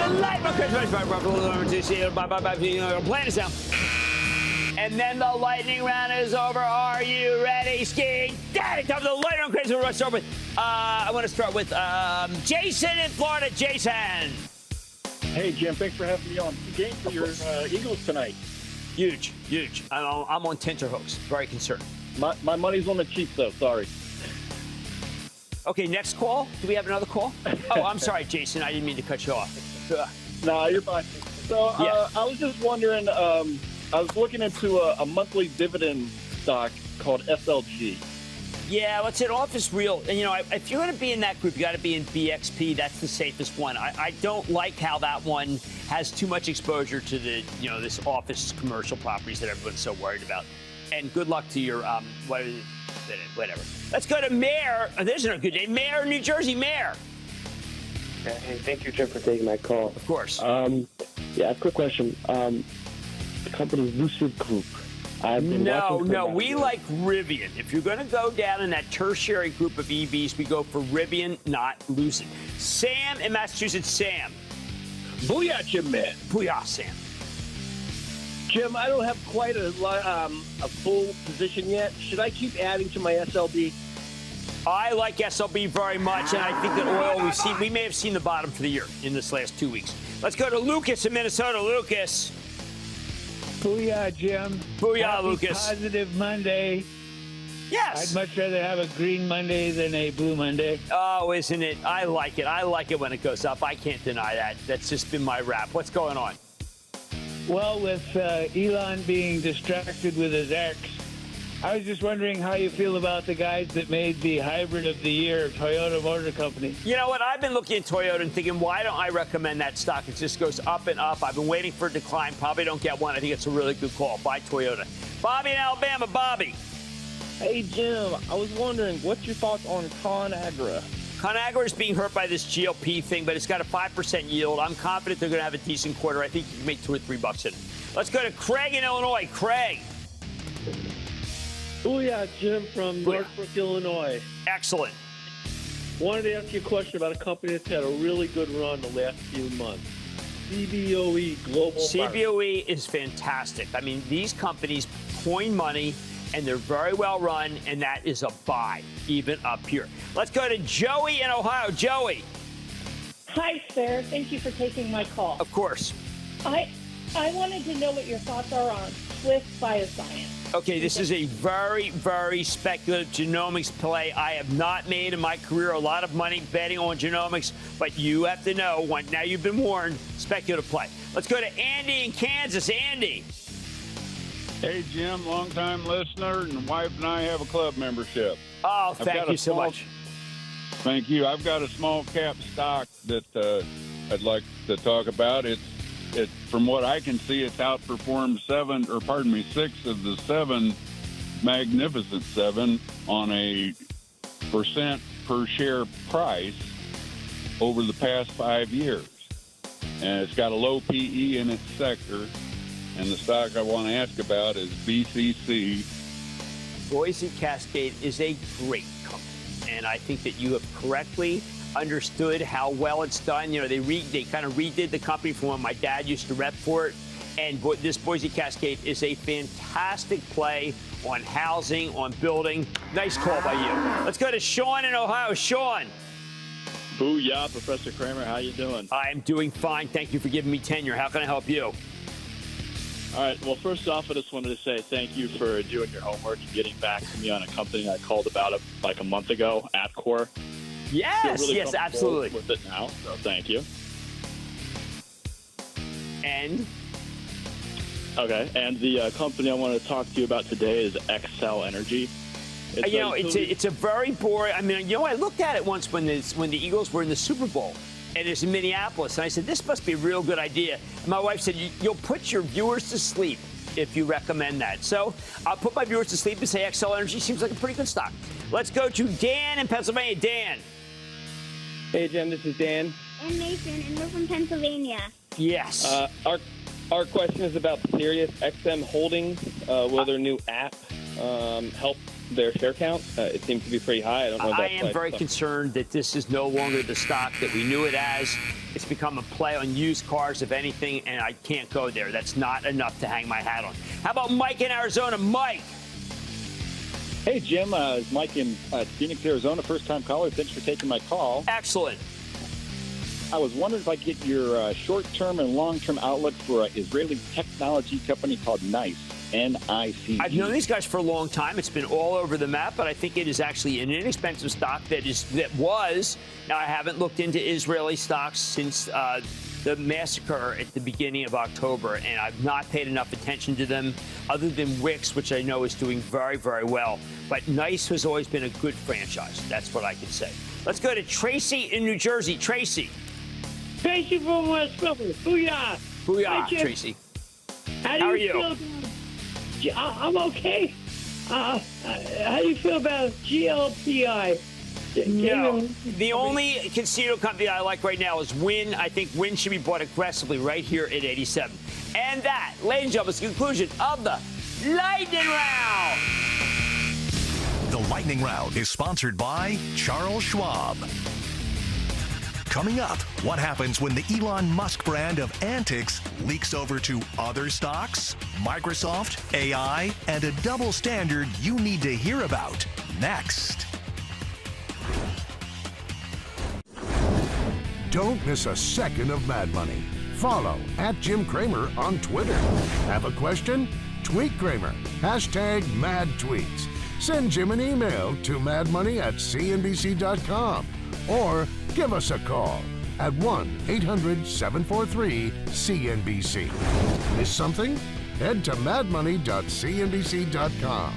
lightning plan is down. And then the lightning round is over. Are you ready, Ski Daddy? Time for the lightning round crazy. I want to start with Jason in Florida. Jason. Hey, Jim. Thanks for having me on. Game for your Eagles tonight. Huge. I'm on tenterhooks. Very concerned. My money's on the Chiefs, though. Sorry. Okay, next call. Do we have another call? Oh, I'm sorry, Jason. I didn't mean to cut you off. No, you're fine. So I was just wondering, I was looking into a monthly dividend stock called SLG. Yeah, well, it's an office real. And, if you're going to be in that group, you got to be in BXP. That's the safest one. I don't like how that one has too much exposure to the, this office commercial properties that everyone's so worried about. And good luck to your, whatever. Let's go to Mayor. Oh, there's a good name. Mayor, New Jersey, Mayor. Hey, thank you, Jim, for taking my call. Of course. Yeah, quick question. The company Lucid Group. No, we like Rivian. If you're going to go down in that tertiary group of EVs, we go for Rivian, not Lucid. Sam in Massachusetts. Sam. Booyah, Jim, man. Booyah, Sam. Jim, I don't have quite a full position yet. Should I keep adding to my SLB? I like SLB very much, and I think that oil, we may have seen the bottom for the year in this last 2 weeks. Let's go to Lucas in Minnesota. Lucas. Booyah, Jim. Booyah, Happy Lucas. Positive Monday. Yes. I'd much rather have a green Monday than a blue Monday. Oh, isn't it? I like it. I like it when it goes up. I can't deny that. That's just been my rap. What's going on? Well, with Elon being distracted with his X, I was just wondering how you feel about the guys that made the hybrid of the year, Toyota Motor Company. You know what? I've been looking at Toyota and thinking, why don't I recommend that stock? It just goes up and up. I've been waiting for a decline. Probably don't get one. I think it's a really good call. Buy Toyota. Bobby in Alabama. Bobby. Hey, Jim. I was wondering, what's your thoughts on Conagra? Conagra is being hurt by this GLP thing, but it's got a 5% yield. I'm confident they're going to have a decent quarter. I think you can make $2 or $3 in it. Let's go to Craig in Illinois. Craig. Booyah, Jim from Northbrook, Illinois. Excellent. Wanted to ask you a question about a company that's had a really good run the last few months. CBOE Global. CBOE is fantastic. I mean, these companies coin money, and they're very well run, and that is a buy, even up here. Let's go to Joey in Ohio. Joey. Hi, sir. Thank you for taking my call. Of course. I wanted to know what your thoughts are on Swift Bioscience. Okay, this is a very, very speculative genomics play. I have not made in my career a lot of money betting on genomics, but you have to know, now you've been warned, speculative play. Let's go to Andy in Kansas. Andy. Hey, Jim, long-time listener, and wife and I have a club membership. Oh, thank you so much. Thank you. I've got a small cap stock that I'd like to talk about. It's from what I can see, it's outperformed 6 of the 7 Magnificent 7 on a percent per share price over the past 5 years. And it's got a low PE in its sector. And the stock I want to ask about is BCC. Boise Cascade is a great company. And I think that you have correctly understood how well it's done. They kind of redid the company from when my dad used to rep for it. And this Boise Cascade is a fantastic play on housing, on building. Nice call by you. Let's go to Sean in Ohio. Sean. Booyah, Professor Cramer. How you doing? I am doing fine. Thank you for giving me tenure. How can I help you? All right. Well, first off, I just wanted to say thank you for doing your homework and getting back to me on a company I called about like a month ago, Atcor. Yes, really yes, absolutely. With it now, so thank you. And? Okay, and the company I want to talk to you about today is Xcel Energy. It's a very boring. I mean, I looked at it once when the Eagles were in the Super Bowl, and it's in Minneapolis, and I said, this must be a real good idea. And my wife said, you'll put your viewers to sleep if you recommend that. So I'll put my viewers to sleep and say Xcel Energy seems like a pretty good stock. Let's go to Dan in Pennsylvania. Dan. Hey, Jim, this is Dan. And Mason, and we're from Pennsylvania. Yes. Our question is about Sirius XM Holdings. Will their new app help their share count? It seems to be pretty high. I don't know if I that's am very concerned that this is no longer the stock that we knew it as. It's become a play on used cars, if anything, and I can't go there. That's not enough to hang my hat on. How about Mike in Arizona? Mike. Hey, Jim. It's Mike in Phoenix, Arizona. First-time caller. Thanks for taking my call. Excellent. I was wondering if I could get your short-term and long-term outlook for an Israeli technology company called NICE, N-I-C-E. I've known these guys for a long time. It's been all over the map, but I think it is actually an inexpensive stock that was. Now, I haven't looked into Israeli stocks since the massacre at the beginning of October, and I've not paid enough attention to them other than Wix, which I know is doing very, very well. But NICE has always been a good franchise. That's what I can say. Let's go to Tracy in New Jersey. Tracy. Tracy from West Philly. Booyah. Booyah, Tracy. How are you? I'm okay. How do you feel about GLPI? No. The only casino company I like right now is Wynn. I think Wynn should be bought aggressively right here at 87. And that, ladies and gentlemen, is the conclusion of the Lightning Round. The Lightning Round is sponsored by Charles Schwab. Coming up, what happens when the Elon Musk brand of antics leaks over to other stocks, Microsoft, AI, and a double standard you need to hear about next. Don't miss a second of Mad Money. Follow @Jim Cramer on Twitter. Have a question? Tweet Cramer. #MadTweets. Send Jim an email to madmoney@cnbc.com or give us a call at 1-800-743-CNBC. Miss something? Head to madmoney.cnbc.com.